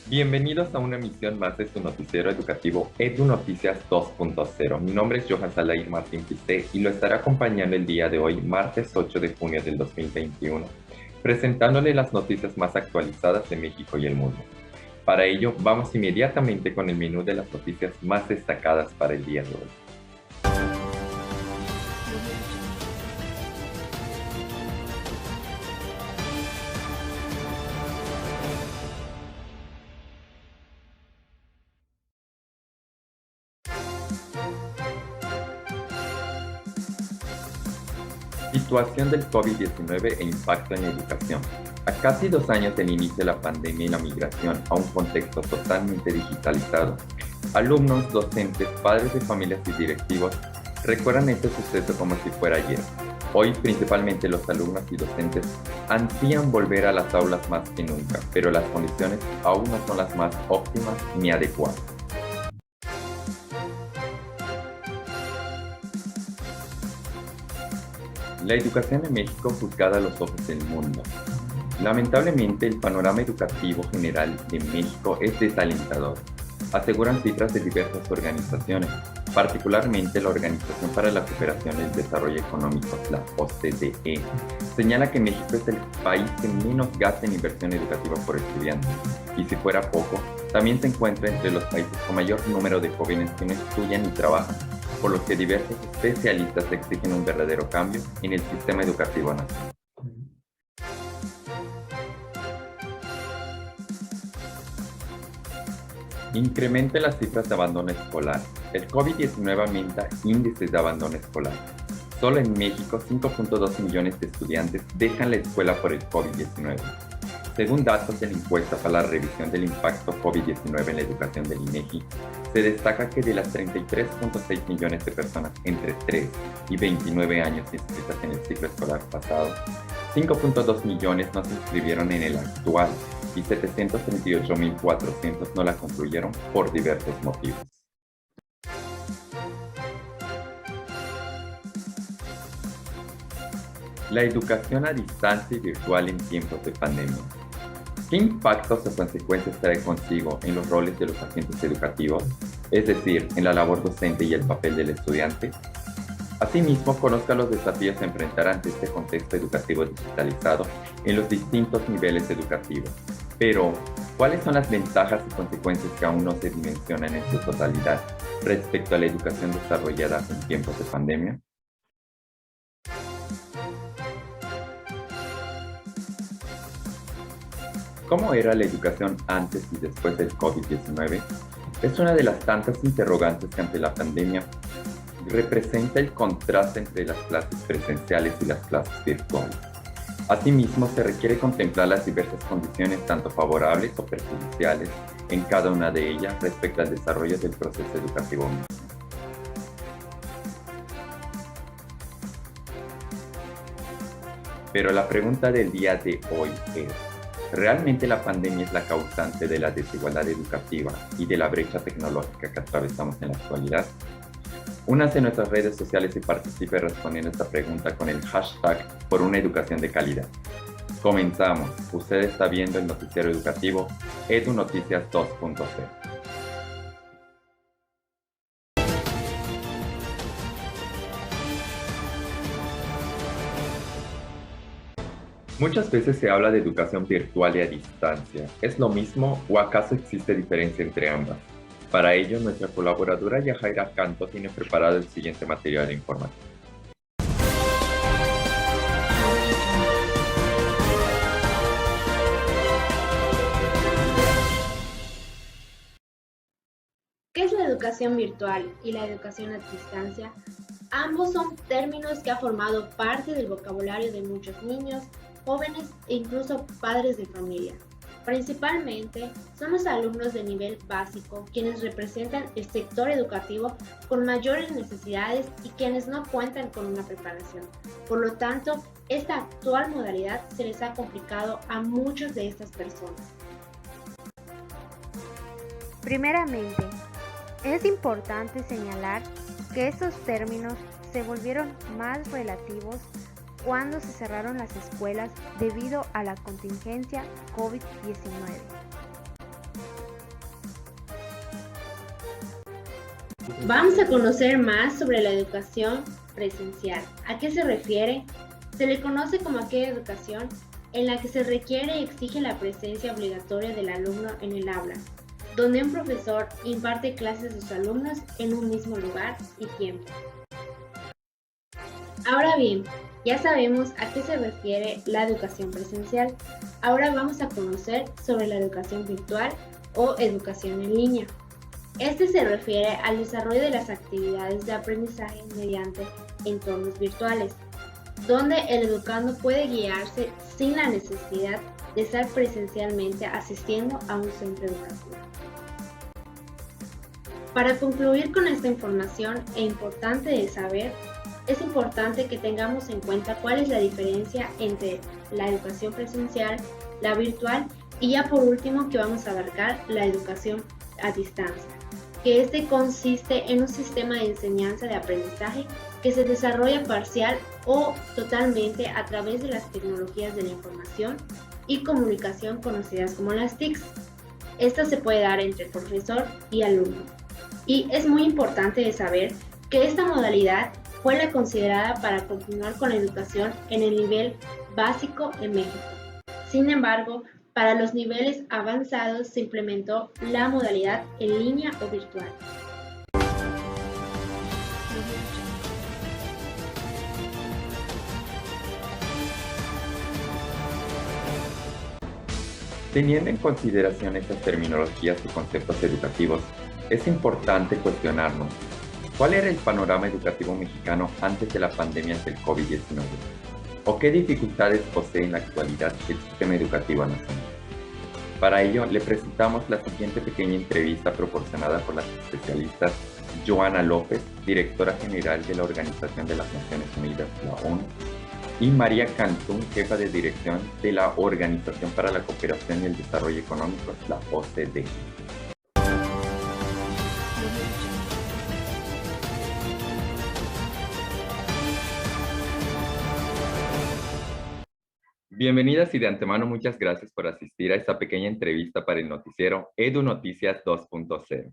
Bienvenidos a una emisión más de su noticiero educativo Edu Noticias 2.0. Mi nombre es Johan Salair Martín Pité y lo estaré acompañando el día de hoy, martes 8 de junio del 2021, presentándole las noticias más actualizadas de México y el mundo. Para ello, vamos inmediatamente con el menú de las noticias más destacadas para el día de hoy. Situación del COVID-19 e impacto en la educación. A casi 2 años del inicio de la pandemia y la migración a un contexto totalmente digitalizado, alumnos, docentes, padres de familias y directivos recuerdan este suceso como si fuera ayer. Hoy, principalmente los alumnos y docentes ansían volver a las aulas más que nunca, pero las condiciones aún no son las más óptimas ni adecuadas. La educación en México juzgada a los ojos del mundo. Lamentablemente, el panorama educativo general de México es desalentador, aseguran cifras de diversas organizaciones, particularmente la Organización para la Cooperación y el Desarrollo Económico, la OCDE. Señala que México es el país que menos gasta en inversión educativa por estudiante, y si fuera poco, también se encuentra entre los países con mayor número de jóvenes que no estudian ni trabajan, por lo que diversos especialistas exigen un verdadero cambio en el sistema educativo nacional. Incrementa las cifras de abandono escolar. El COVID-19 aumenta índices de abandono escolar. Solo en México, 5.2 millones de estudiantes dejan la escuela por el COVID-19. Según datos de la encuesta para la revisión del impacto COVID-19 en la educación del INEGI, se destaca que de las 33.6 millones de personas entre 3 y 29 años inscritas en el ciclo escolar pasado, 5.2 millones no se inscribieron en el actual y 738.400 no la concluyeron por diversos motivos. La educación a distancia y virtual en tiempos de pandemia. ¿Qué impactos o consecuencias trae consigo en los roles de los agentes educativos, es decir, en la labor docente y el papel del estudiante? Asimismo, conozca los desafíos a enfrentar ante este contexto educativo digitalizado en los distintos niveles educativos. Pero, ¿cuáles son las ventajas y consecuencias que aún no se dimensionan en su totalidad respecto a la educación desarrollada en tiempos de pandemia? ¿Cómo era la educación antes y después del COVID-19? Es una de las tantas interrogantes que ante la pandemia representa el contraste entre las clases presenciales y las clases virtuales. Asimismo, se requiere contemplar las diversas condiciones, tanto favorables o perjudiciales, en cada una de ellas respecto al desarrollo del proceso educativo mismo. Pero la pregunta del día de hoy es: ¿realmente la pandemia es la causante de la desigualdad educativa y de la brecha tecnológica que atravesamos en la actualidad? Únase a nuestras redes sociales y participe respondiendo esta pregunta con el hashtag por una educación de calidad. Comenzamos. Usted está viendo el noticiero educativo Edu Noticias 2.0. Muchas veces se habla de educación virtual y a distancia. ¿Es lo mismo o acaso existe diferencia entre ambas? Para ello, nuestra colaboradora Yajaira Canto tiene preparado el siguiente material informativo. ¿Qué es la educación virtual y la educación a distancia? Ambos son términos que han formado parte del vocabulario de muchos niños, jóvenes e incluso padres de familia. Principalmente son los alumnos de nivel básico quienes representan el sector educativo con mayores necesidades y quienes no cuentan con una preparación. Por lo tanto, esta actual modalidad se les ha complicado a muchas de estas personas. Primeramente, es importante señalar que estos términos se volvieron más relativos cuando se cerraron las escuelas debido a la contingencia COVID-19. Vamos a conocer más sobre la educación presencial. ¿A qué se refiere? Se le conoce como aquella educación en la que se requiere y exige la presencia obligatoria del alumno en el aula, donde un profesor imparte clases a sus alumnos en un mismo lugar y tiempo. Ahora bien, ya sabemos a qué se refiere la educación presencial. Ahora vamos a conocer sobre la educación virtual o educación en línea. Este se refiere al desarrollo de las actividades de aprendizaje mediante entornos virtuales, donde el educando puede guiarse sin la necesidad de estar presencialmente asistiendo a un centro educativo. Para concluir con esta información importante de saber, es importante que tengamos en cuenta cuál es la diferencia entre la educación presencial, la virtual y ya por último que vamos a abarcar la educación a distancia, que este consiste en un sistema de enseñanza de aprendizaje que se desarrolla parcial o totalmente a través de las tecnologías de la información y comunicación conocidas como las TICs. Esta se puede dar entre profesor y alumno. Y es muy importante de saber que esta modalidad fue la considerada para continuar con la educación en el nivel básico en México. Sin embargo, para los niveles avanzados se implementó la modalidad en línea o virtual. Teniendo en consideración estas terminologías y conceptos educativos, es importante cuestionarnos ¿cuál era el panorama educativo mexicano antes de la pandemia del COVID-19? ¿O qué dificultades posee en la actualidad el sistema educativo nacional? Para ello, le presentamos la siguiente pequeña entrevista proporcionada por las especialistas Joana López, directora general de la Organización de las Naciones Unidas, la ONU, y María Cantú, jefa de dirección de la Organización para la Cooperación y el Desarrollo Económico, la OCDE. Bienvenidas y de antemano muchas gracias por asistir a esta pequeña entrevista para el noticiero Edu Noticias 2.0.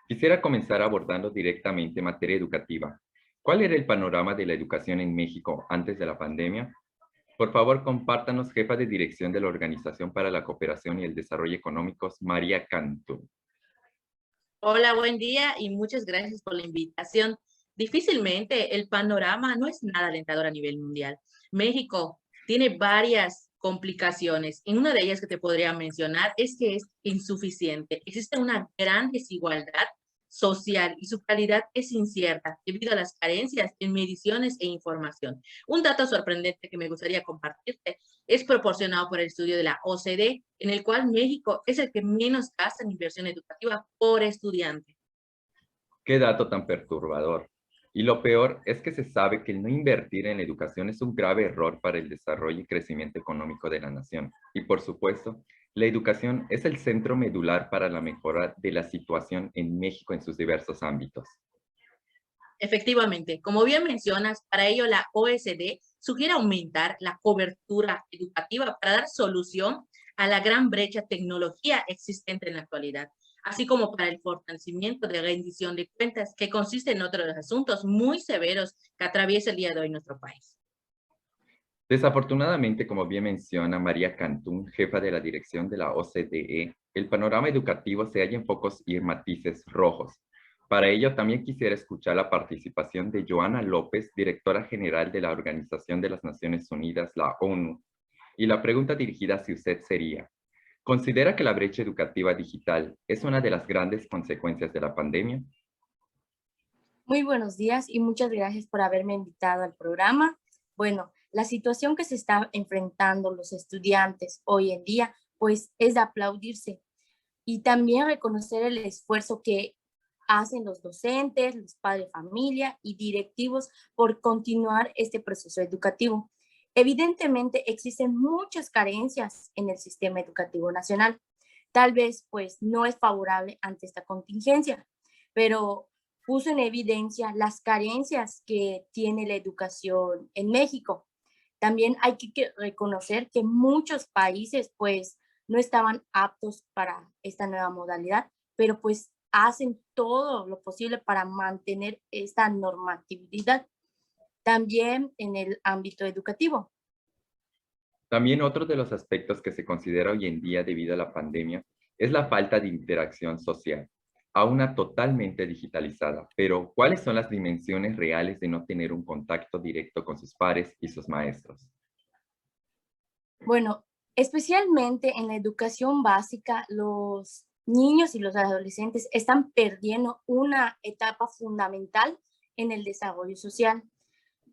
Quisiera comenzar abordando directamente materia educativa. ¿Cuál era el panorama de la educación en México antes de la pandemia? Por favor, compártanos, jefa de dirección de la Organización para la Cooperación y el Desarrollo Económicos, María Cantú. Hola, buen día y muchas gracias por la invitación. Difícilmente el panorama no es nada alentador a nivel mundial. México tiene varias complicaciones y una de ellas que te podría mencionar es que es insuficiente. Existe una gran desigualdad social y su calidad es incierta debido a las carencias en mediciones e información. Un dato sorprendente que me gustaría compartirte es proporcionado por el estudio de la OCDE, en el cual México es el que menos gasta en inversión educativa por estudiante. Qué dato tan perturbador. Y lo peor es que se sabe que el no invertir en educación es un grave error para el desarrollo y crecimiento económico de la nación. Y por supuesto, la educación es el centro medular para la mejora de la situación en México en sus diversos ámbitos. Efectivamente, como bien mencionas, para ello la OECD sugiere aumentar la cobertura educativa para dar solución a la gran brecha tecnología existente en la actualidad, así como para el fortalecimiento de rendición de cuentas, que consiste en otros asuntos muy severos que atraviesa el día de hoy nuestro país. Desafortunadamente, como bien menciona María Cantú, jefa de la dirección de la OCDE, el panorama educativo se halla en focos y matices rojos. Para ello, también quisiera escuchar la participación de Joana López, directora general de la Organización de las Naciones Unidas, la ONU. Y la pregunta dirigida hacia usted sería, ¿considera que la brecha educativa digital es una de las grandes consecuencias de la pandemia? Muy buenos días y muchas gracias por haberme invitado al programa. Bueno, la situación que se está enfrentando los estudiantes hoy en día pues es de aplaudirse. Y también reconocer el esfuerzo que hacen los docentes, los padres de familia y directivos por continuar este proceso educativo. Evidentemente existen muchas carencias en el sistema educativo nacional. Tal vez pues no es favorable ante esta contingencia, pero puso en evidencia las carencias que tiene la educación en México. También hay que reconocer que muchos países pues no estaban aptos para esta nueva modalidad, pero pues hacen todo lo posible para mantener esta normatividad también en el ámbito educativo. También otro de los aspectos que se considera hoy en día debido a la pandemia es la falta de interacción social, a una totalmente digitalizada. Pero, ¿cuáles son las dimensiones reales de no tener un contacto directo con sus pares y sus maestros? Bueno, especialmente en la educación básica, los niños y los adolescentes están perdiendo una etapa fundamental en el desarrollo social.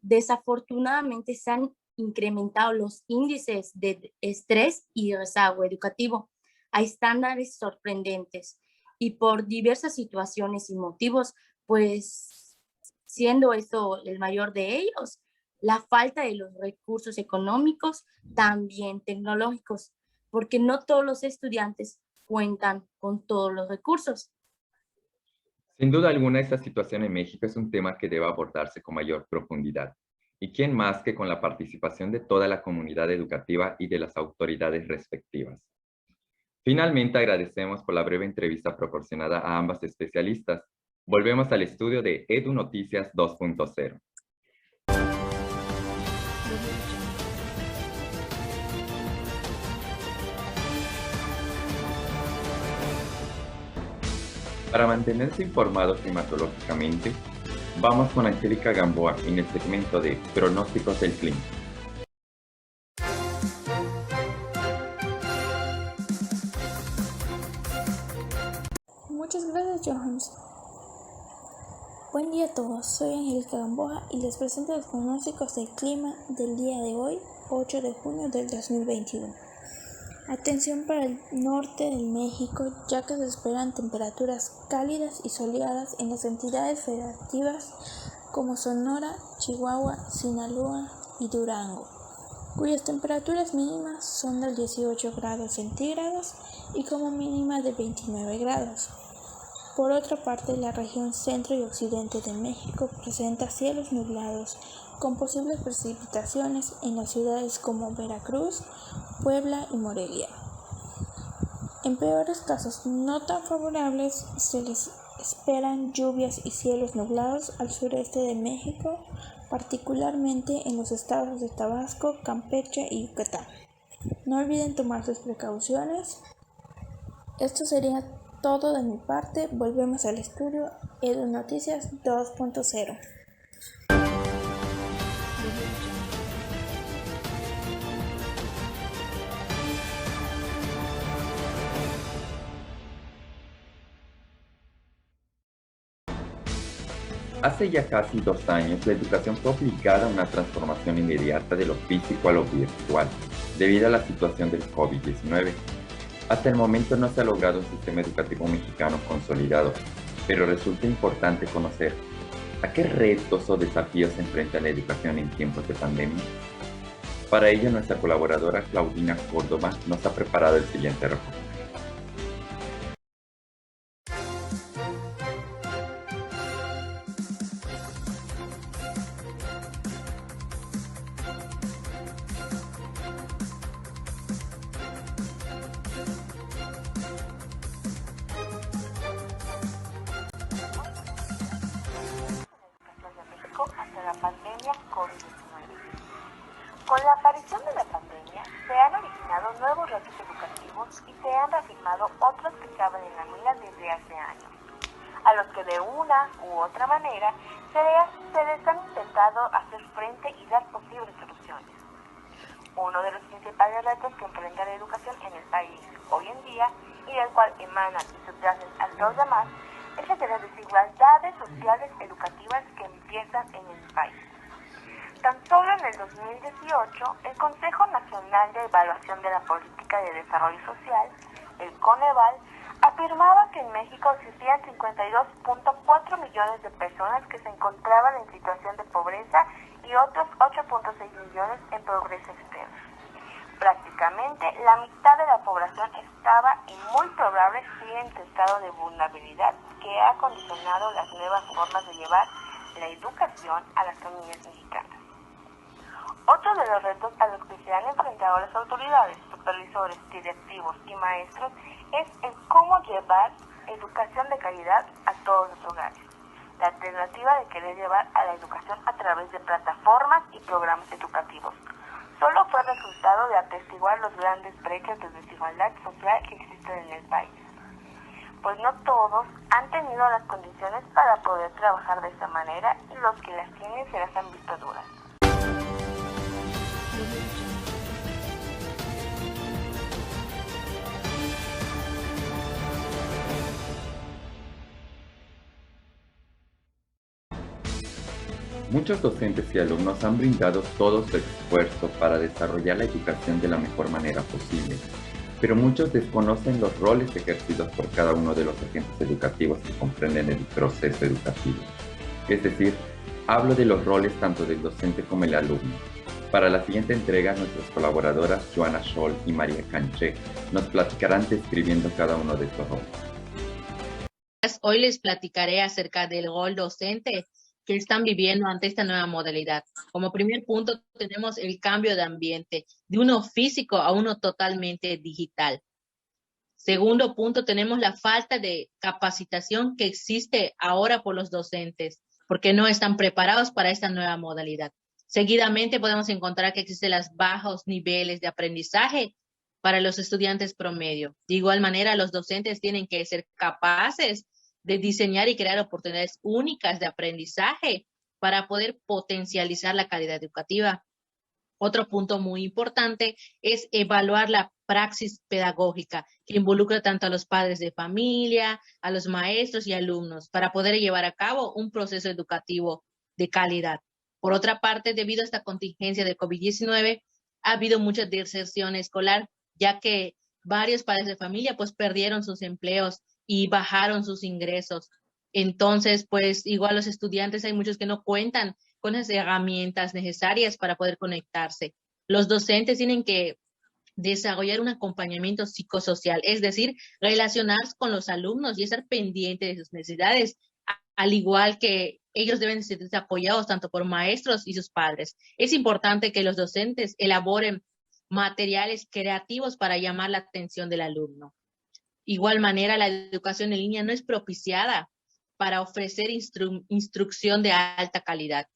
Desafortunadamente se han incrementado los índices de estrés y rezago educativo a estándares sorprendentes y por diversas situaciones y motivos, pues siendo esto el mayor de ellos, la falta de los recursos económicos, también tecnológicos, porque no todos los estudiantes cuentan con todos los recursos. Sin duda alguna, esta situación en México es un tema que debe abordarse con mayor profundidad. ¿Y quién más que con la participación de toda la comunidad educativa y de las autoridades respectivas? Finalmente, agradecemos por la breve entrevista proporcionada a ambas especialistas. Volvemos al estudio de Edu Noticias 2.0. Para mantenerse informados climatológicamente, vamos con Angélica Gamboa en el segmento de Pronósticos del Clima. Muchas gracias, Johannes. Buen día a todos, soy Angélica Gamboa y les presento los pronósticos del clima del día de hoy, 8 de junio del 2021. Atención para el norte de México, ya que se esperan temperaturas cálidas y soleadas en las entidades federativas como Sonora, Chihuahua, Sinaloa y Durango, cuyas temperaturas mínimas son de 18 grados centígrados y como mínima de 29 grados. Por otra parte, la región centro y occidente de México presenta cielos nublados con posibles precipitaciones en las ciudades como Veracruz, Puebla y Morelia. En peores casos no tan favorables, se les esperan lluvias y cielos nublados al sureste de México, particularmente en los estados de Tabasco, Campeche y Yucatán. No olviden tomar sus precauciones. Esto sería todo de mi parte. Volvemos al estudio Edu Noticias 2.0. Hace ya casi 2 años, la educación fue obligada a una transformación inmediata de lo físico a lo virtual, debido a la situación del COVID-19. Hasta el momento no se ha logrado un sistema educativo mexicano consolidado, pero resulta importante conocer a qué retos o desafíos se enfrenta la educación en tiempos de pandemia. Para ello, nuestra colaboradora Claudina Córdoba nos ha preparado el siguiente reporte. Ante la pandemia COVID-19. Con la aparición de la pandemia, se han originado nuevos retos educativos y se han reafirmado otros que estaban en la mira desde hace años, a los que de una u otra manera se les han intentado hacer frente y dar posibles soluciones. Uno de los principales retos que enfrenta la educación en el país hoy en día y del cual emanan y subyacen a los demás es el de las desigualdades sociales educativas que empiezan en el país. Tan solo en el 2018, el Consejo Nacional de Evaluación Comisión de la Política de Desarrollo Social, el Coneval, afirmaba que en México existían 52.4 millones de personas que se encontraban en situación de pobreza y otros 8.6 millones en pobreza extrema. Prácticamente la mitad de la población estaba y muy probable sigue en su estado de vulnerabilidad que ha condicionado las nuevas formas de llevar la educación a las familias mexicanas. Otro de los retos a los que se han enfrentado las autoridades, supervisores, directivos y maestros es el cómo llevar educación de calidad a todos los hogares. La alternativa de querer llevar a la educación a través de plataformas y programas educativos solo fue resultado de atestiguar los grandes brechas de desigualdad social que existen en el país. Pues no todos han tenido las condiciones para poder trabajar de esta manera y los que las tienen se las han visto duras. Muchos docentes y alumnos han brindado todo su esfuerzo para desarrollar la educación de la mejor manera posible, pero muchos desconocen los roles ejercidos por cada uno de los agentes educativos que comprenden el proceso educativo. Es decir, hablo de los roles tanto del docente como el alumno. Para la siguiente entrega, nuestras colaboradoras Joana Scholl y María Canché nos platicarán describiendo cada uno de estos roles. Hoy les platicaré acerca del rol docente que están viviendo ante esta nueva modalidad. Como primer punto tenemos el cambio de ambiente, de uno físico a uno totalmente digital. Segundo punto, tenemos la falta de capacitación que existe ahora por los docentes, porque no están preparados para esta nueva modalidad. Seguidamente podemos encontrar que existen los bajos niveles de aprendizaje para los estudiantes promedio. De igual manera, los docentes tienen que ser capaces de diseñar y crear oportunidades únicas de aprendizaje para poder potencializar la calidad educativa. Otro punto muy importante es evaluar la praxis pedagógica, que involucra tanto a los padres de familia, a los maestros y alumnos, para poder llevar a cabo un proceso educativo de calidad. Por otra parte, debido a esta contingencia de COVID-19, ha habido mucha deserción escolar, ya que varios padres de familia pues perdieron sus empleos y bajaron sus ingresos. Entonces, pues igual los estudiantes, hay muchos que no cuentan con las herramientas necesarias para poder conectarse. Los docentes tienen que desarrollar un acompañamiento psicosocial, es decir, relacionarse con los alumnos y estar pendiente de sus necesidades, al igual que ellos deben ser apoyados tanto por maestros y sus padres. Es importante que los docentes elaboren materiales creativos para llamar la atención del alumno. Igual manera, la educación en línea no es propiciada para ofrecer instrucción de alta calidad,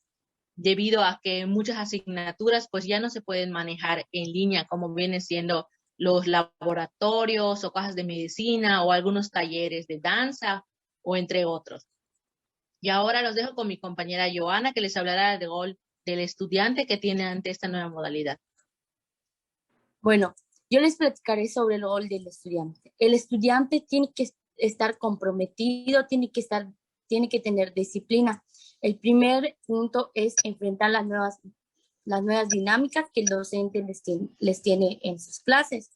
debido a que muchas asignaturas pues ya no se pueden manejar en línea, como vienen siendo los laboratorios o cosas de medicina o algunos talleres de danza o entre otros. Y ahora los dejo con mi compañera Joana, que les hablará del rol del estudiante que tiene ante esta nueva modalidad. Bueno, yo les platicaré sobre el rol del estudiante. El estudiante tiene que estar comprometido, tiene que tener disciplina. El primer punto es enfrentar las nuevas dinámicas que el docente les tiene en sus clases.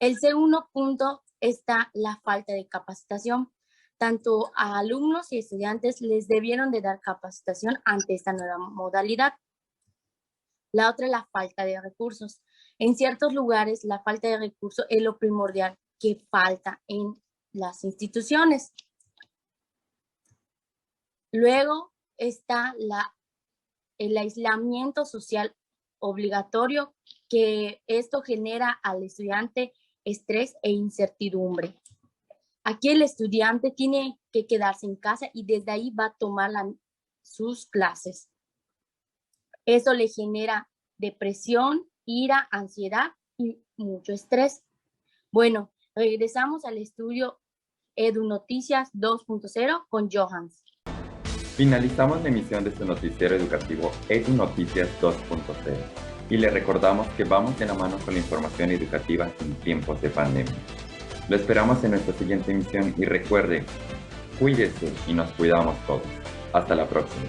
El segundo punto está la falta de capacitación. Tanto a alumnos y estudiantes les debieron de dar capacitación ante esta nueva modalidad. La otra es la falta de recursos. En ciertos lugares, la falta de recursos es lo primordial que falta en las instituciones. Luego está el aislamiento social obligatorio, que esto genera al estudiante estrés e incertidumbre. Aquí el estudiante tiene que quedarse en casa y desde ahí va a tomar sus clases. Eso le genera depresión, ira, ansiedad y mucho estrés. Bueno, regresamos al estudio Edu Noticias 2.0 con Johans. Finalizamos la emisión de su noticiero educativo Edu Noticias 2.0 y le recordamos que vamos de la mano con la información educativa en tiempos de pandemia. Lo esperamos en nuestra siguiente emisión y recuerde, cuídese y nos cuidamos todos. Hasta la próxima.